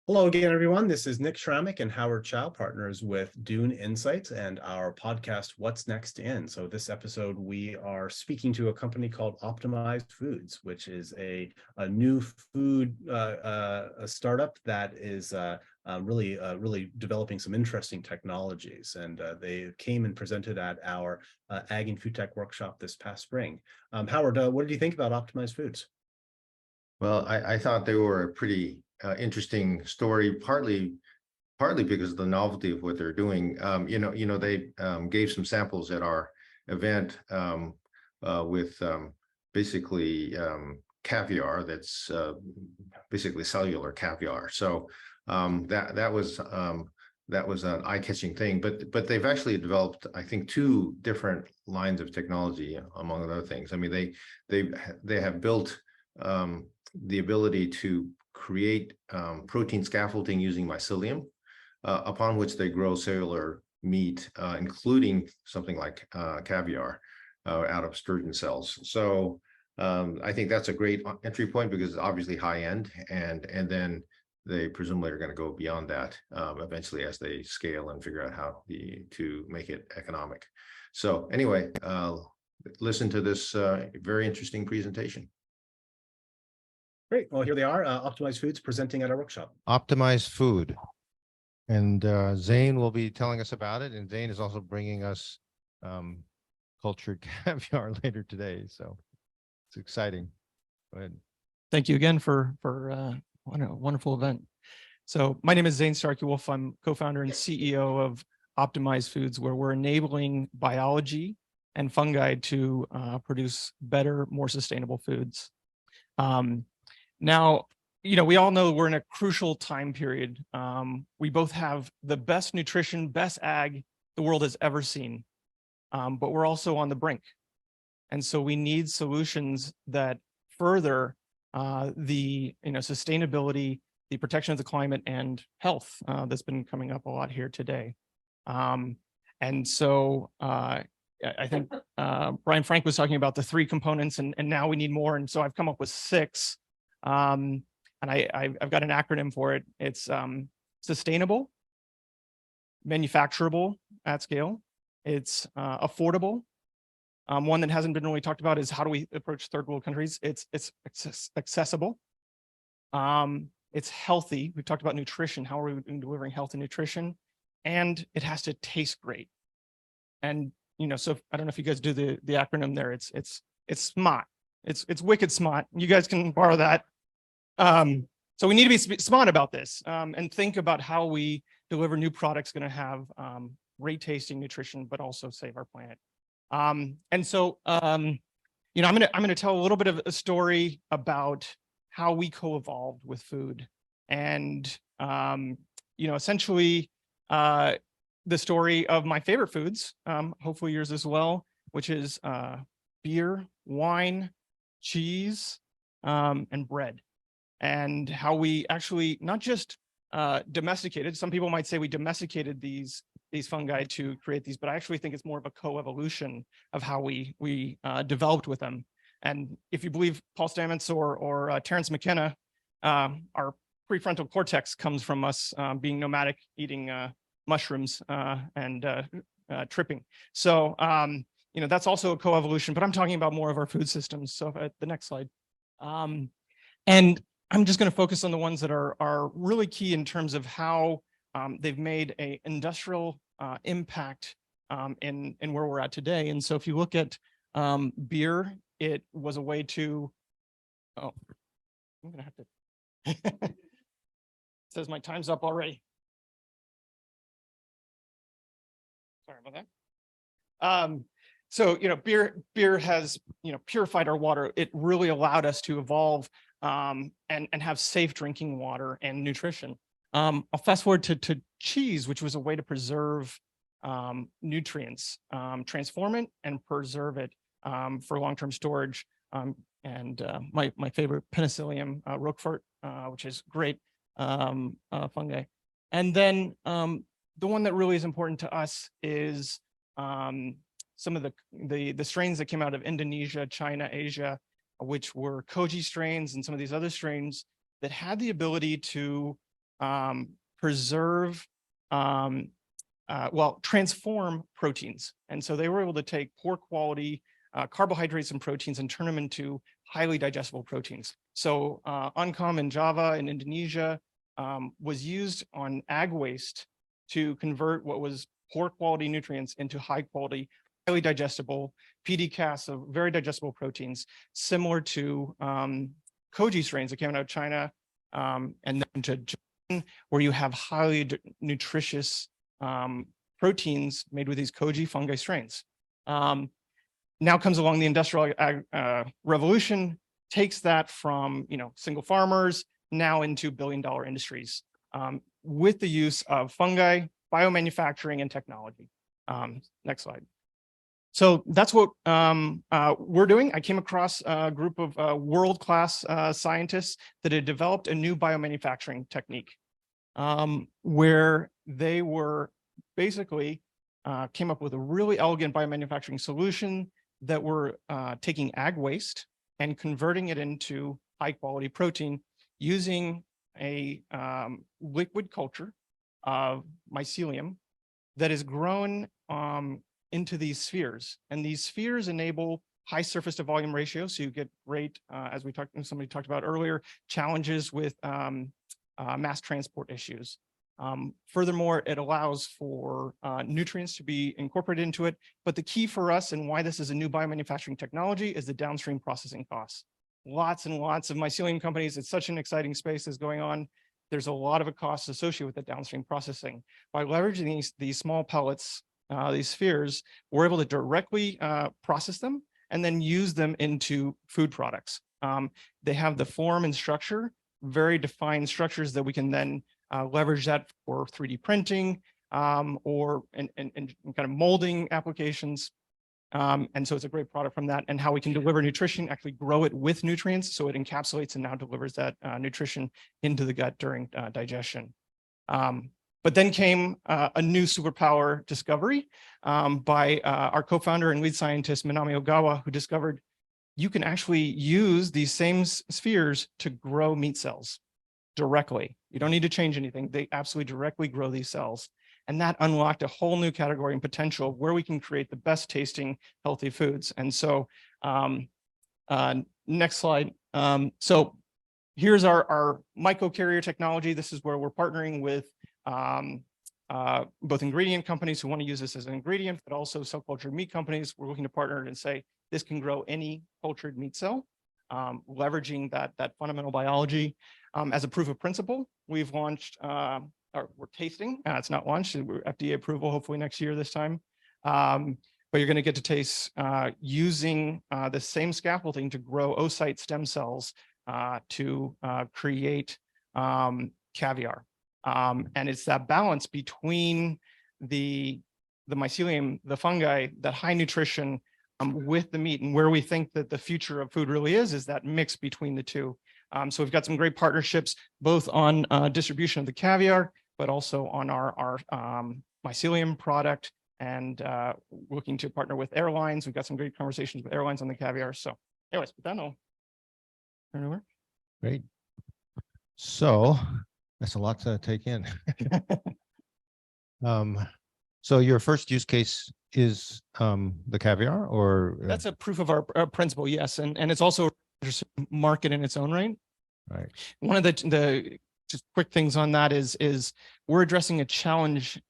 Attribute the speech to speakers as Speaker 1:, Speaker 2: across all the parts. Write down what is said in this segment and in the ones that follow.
Speaker 1: Hello again, everyone. This is Nick Schrammick and Howard Chow, partners with Doon Insights and our podcast, What's Next In. So this episode, we are speaking to a company called Optimized Foods, which is a new food a startup that is really developing some interesting technologies. And they came and presented at our Ag and Food Tech workshop this past spring. Howard, what did you think about Optimized Foods?
Speaker 2: Well, I thought they were a pretty interesting story, partly because of the novelty of what they're doing. They gave some samples at our event with basically caviar that's basically cellular caviar. So that was an eye-catching thing. But they've actually developed, I think, two different lines of technology, among other things. I mean, they have built the ability to create protein scaffolding using mycelium, upon which they grow cellular meat, including something like caviar out of sturgeon cells. So I think that's a great entry point because it's obviously high end, and then they presumably are going to go beyond that eventually as they scale and figure out how to make it economic. So anyway, listen to this very interesting presentation.
Speaker 1: Great. Well, here they are, Optimized Foods presenting at our workshop.
Speaker 3: Optimized food. And Zane will be telling us about it. And Zane is also bringing us cultured caviar later today. So it's exciting. Go ahead.
Speaker 4: Thank you again for a wonderful event. So my name is Zane Starkewolfe. I'm co-founder and CEO of Optimized Foods, where we're enabling biology and fungi to produce better, more sustainable foods. Now, we all know we're in a crucial time period. We both have the best nutrition, best ag the world has ever seen, but we're also on the brink. And so we need solutions that further the sustainability, the protection of the climate, and health that's been coming up a lot here today. And so I think Brian Frank was talking about the three components, and now we need more. And so I've come up with six. And I've got an acronym for it. It's sustainable, manufacturable at scale. It's affordable. One that hasn't been really talked about is how do we approach third world countries? It's accessible. It's healthy. We've talked about nutrition. How are we delivering health and nutrition? And it has to taste great. And so I don't know if you guys do the acronym there. It's SMART. It's wicked smart. You guys can borrow that. So we need to be smart about this and think about how we deliver new products going to have great tasting nutrition, but also save our planet. And so I'm going to tell a little bit of a story about how we co-evolved with food, and essentially the story of my favorite foods, hopefully yours as well, which is beer, wine, cheese, and bread, and how we actually not just domesticated. Some people might say we domesticated these fungi to create these, but I actually think it's more of a co-evolution of how we developed with them. And if you believe Paul Stamets or Terence McKenna, our prefrontal cortex comes from us being nomadic, eating mushrooms and tripping. So that's also a co-evolution, but I'm talking about more of our food systems. So at the next slide. And I'm just going to focus on the ones that are really key in terms of how they've made an industrial impact in where we're at today. And so if you look at beer, it was a way to, I'm going to have to, it says my time's up already. Sorry about that. So, beer has, purified our water. It really allowed us to evolve and have safe drinking water and nutrition. I'll fast forward to cheese, which was a way to preserve nutrients, transform it and preserve it for long-term storage. And my favorite, Penicillium roquefort, which is great fungi. And then the one that really is important to us is some of the strains that came out of Indonesia, China, Asia, which were koji strains and some of these other strains that had the ability to preserve, transform proteins. And so they were able to take poor quality carbohydrates and proteins and turn them into highly digestible proteins. So Uncom in Java and Indonesia was used on ag waste to convert what was poor quality nutrients into high quality, highly digestible PDCAS of very digestible proteins, similar to koji strains that came out of China and then to Japan, where you have highly nutritious proteins made with these koji fungi strains. Now comes along the industrial revolution, takes that from single farmers now into billion-dollar industries with the use of fungi, biomanufacturing, and technology. Next slide. So that's what we're doing. I came across a group of world-class scientists that had developed a new biomanufacturing technique where they were basically came up with a really elegant biomanufacturing solution that were taking ag waste and converting it into high-quality protein using a liquid culture of mycelium that is grown into these spheres. And these spheres enable high surface to volume ratio. So you get great, as somebody talked about earlier, challenges with mass transport issues. Furthermore, it allows for nutrients to be incorporated into it. But the key for us and why this is a new biomanufacturing technology is the downstream processing costs. Lots and lots of mycelium companies. It's such an exciting space that's going on. There's a lot of a cost associated with the downstream processing. By leveraging these small pellets, these spheres, we're able to directly process them and then use them into food products. They have the form and structure, very defined structures that we can then leverage that for 3D printing or in kind of molding applications. And so it's a great product from that, and how we can deliver nutrition, actually grow it with nutrients. So it encapsulates and now delivers that nutrition into the gut during digestion. But then came a new superpower discovery by our co-founder and lead scientist, Minami Ogawa, who discovered you can actually use these same spheres to grow meat cells directly. You don't need to change anything. They absolutely directly grow these cells. And that unlocked a whole new category and potential where we can create the best tasting healthy foods. And so next slide. So here's our mycocarrier technology. This is where we're partnering with both ingredient companies who want to use this as an ingredient, but also cell cultured meat companies. We're looking to partner and say, this can grow any cultured meat cell, leveraging that fundamental biology. As a proof of principle, we've launched, or we're tasting, it's not launched, we're FDA approval, hopefully next year this time. But you're gonna get to taste using the same scaffolding to grow oocyte stem cells to create caviar. And it's that balance between the mycelium, the fungi, that high nutrition with the meat, and where we think that the future of food really is that mix between the two. So we've got some great partnerships, both on distribution of the caviar, but also on our mycelium product, and looking to partner with airlines. We've got some great conversations with airlines on the caviar. So anyways, with that, I'll turn it over.
Speaker 3: Great. So that's a lot to take in. So your first use case is the caviar, or
Speaker 4: that's a proof of our principle, yes, and it's also a market in its own right.
Speaker 3: Right.
Speaker 4: One of the just quick things on that is we're addressing a challenge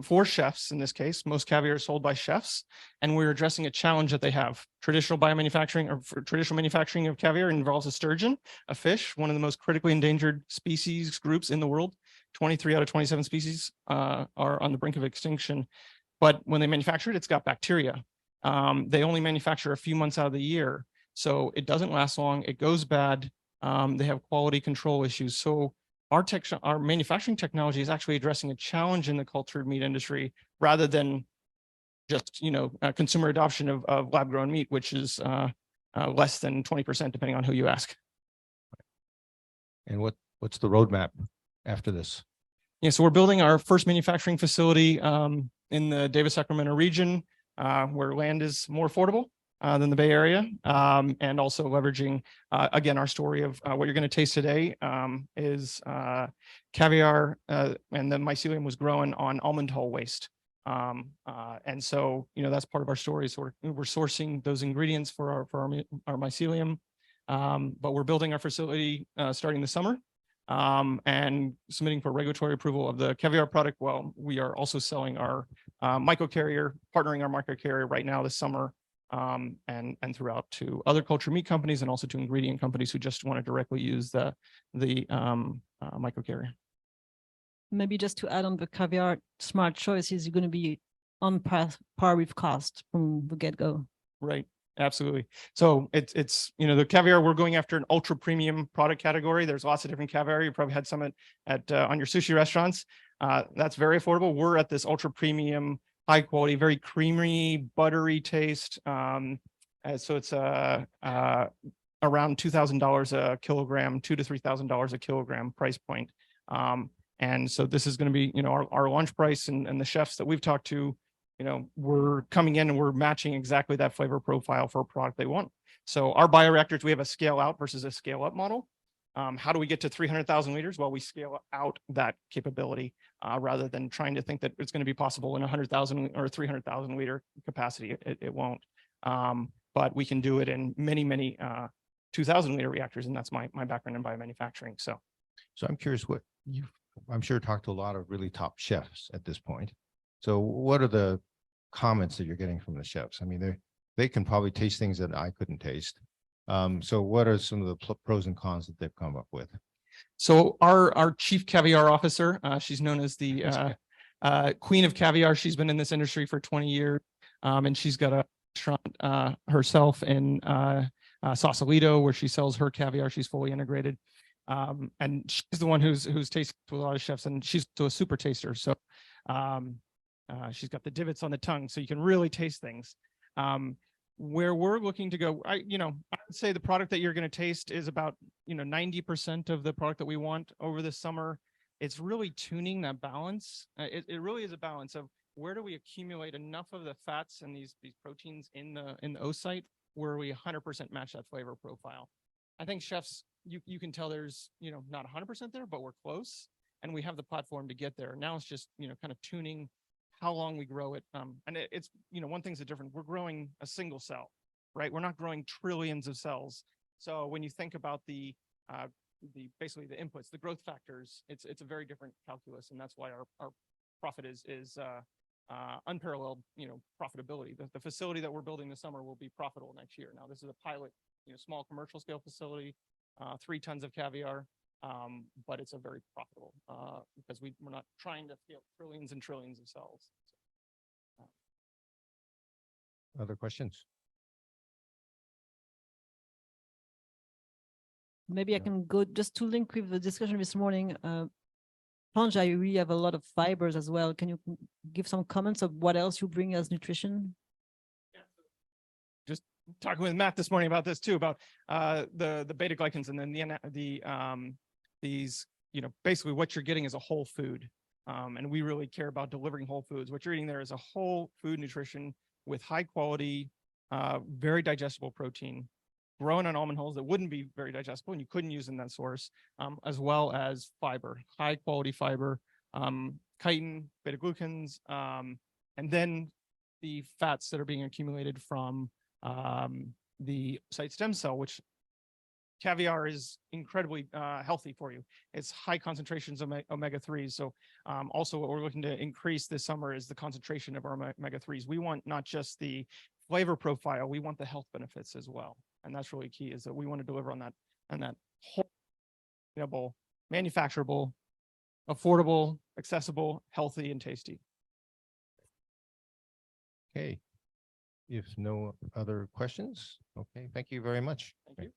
Speaker 4: for chefs in this case. Most caviar is sold by chefs, and we're addressing a challenge that they have. Traditional biomanufacturing, or for traditional manufacturing of caviar, involves a sturgeon, a fish, one of the most critically endangered species groups in the world. 23 out of 27 species are on the brink of extinction. But when they manufacture it, it's got bacteria. They only manufacture a few months out of the year, so it doesn't last long. It goes bad. They have quality control issues. So our manufacturing technology is actually addressing a challenge in the cultured meat industry, rather than just consumer adoption of lab-grown meat, which is less than 20%, depending on who you ask.
Speaker 3: And what's the roadmap after this?
Speaker 4: Yeah, so we're building our first manufacturing facility in the Davis-Sacramento region, where land is more affordable. than the Bay Area, and also leveraging, again, our story of what you're going to taste today is caviar, and the mycelium was grown on almond hull waste. And so, that's part of our story. So we're sourcing those ingredients for our mycelium, but we're building our facility starting this summer, and submitting for regulatory approval of the caviar product. Well, we are also selling our microcarrier, partnering our microcarrier right now this summer, and throughout to other culture meat companies and also to ingredient companies who just want to directly use the microcarrier.
Speaker 5: Maybe just to add on the caviar, smart choice is going to be on par with cost from the get-go.
Speaker 4: Right. Absolutely. So it's the caviar, we're going after an ultra premium product category. There's lots of different caviar. You probably had some at on your sushi restaurants. That's very affordable. We're at this ultra premium, high quality, very creamy, buttery taste. So it's around $2,000 a kilogram, $2,000 to $3,000 a kilogram price point. And so this is going to be, our launch price, and the chefs that we've talked to, we're coming in and we're matching exactly that flavor profile for a product they want. So our bioreactors, we have a scale out versus a scale up model. How do we get to 300,000 liters? Well, we scale out that capability rather than trying to think that it's going to be possible in 100,000 or 300,000 liter capacity. It won't. But we can do it in many, many 2,000 liter reactors, and that's my background in biomanufacturing. So
Speaker 3: I'm curious I'm sure talked to a lot of really top chefs at this point. So what are the comments that you're getting from the chefs? I mean, they can probably taste things that I couldn't taste. So what are some of the pros and cons that they've come up with?
Speaker 4: So our chief caviar officer, she's known as the queen of caviar. She's been in this industry for 20 years, and she's got a restaurant herself in Sausalito where she sells her caviar. She's fully integrated. And she's the one who's tasted with a lot of chefs, and she's still a super taster. So she's got the divots on the tongue, so you can really taste things. Where we're looking to go, I would say the product that you're going to taste is about 90% of the product that we want over the summer. It's really tuning that balance. It really is a balance of where do we accumulate enough of the fats and these proteins in the oocyte where we 100% match that flavor profile. I think chefs, you can tell there's not 100% there, but we're close, and we have the platform to get there. Now it's just kind of tuning how long we grow it. And it's one thing's different. We're growing a single cell, right? We're not growing trillions of cells. So when you think about basically the inputs, the growth factors, it's a very different calculus, and that's why our profit is unparalleled profitability. The facility that we're building this summer will be profitable next year. Now this is a pilot small commercial scale facility, 3 tons of caviar, but it's a very profitable because we're not trying to scale trillions and trillions of cells.
Speaker 3: Other questions?
Speaker 5: Maybe I can go just to link with the discussion this morning. Fungi really have a lot of fibers as well. Can you give some comments of what else you bring as nutrition?
Speaker 4: Just talking with Matt this morning about this too, about the beta glycans, and then these basically what you're getting is a whole food, and we really care about delivering whole foods. What you're eating there is a whole food nutrition with high quality, very digestible protein, grown on almond hulls that wouldn't be very digestible and you couldn't use in that source, as well as fiber, high quality fiber, chitin, beta glucans, and then the fats that are being accumulated from the oocyte stem cell, which caviar is incredibly healthy for you. It's high concentrations of omega-3s. So also what we're looking to increase this summer is the concentration of our omega-3s. We want not just the flavor profile, we want the health benefits as well. And that's really key, is that we want to deliver on that whole, manufacturable, affordable, accessible, healthy, and tasty.
Speaker 3: Okay. If no other questions, okay, thank you very much.
Speaker 4: Thank you.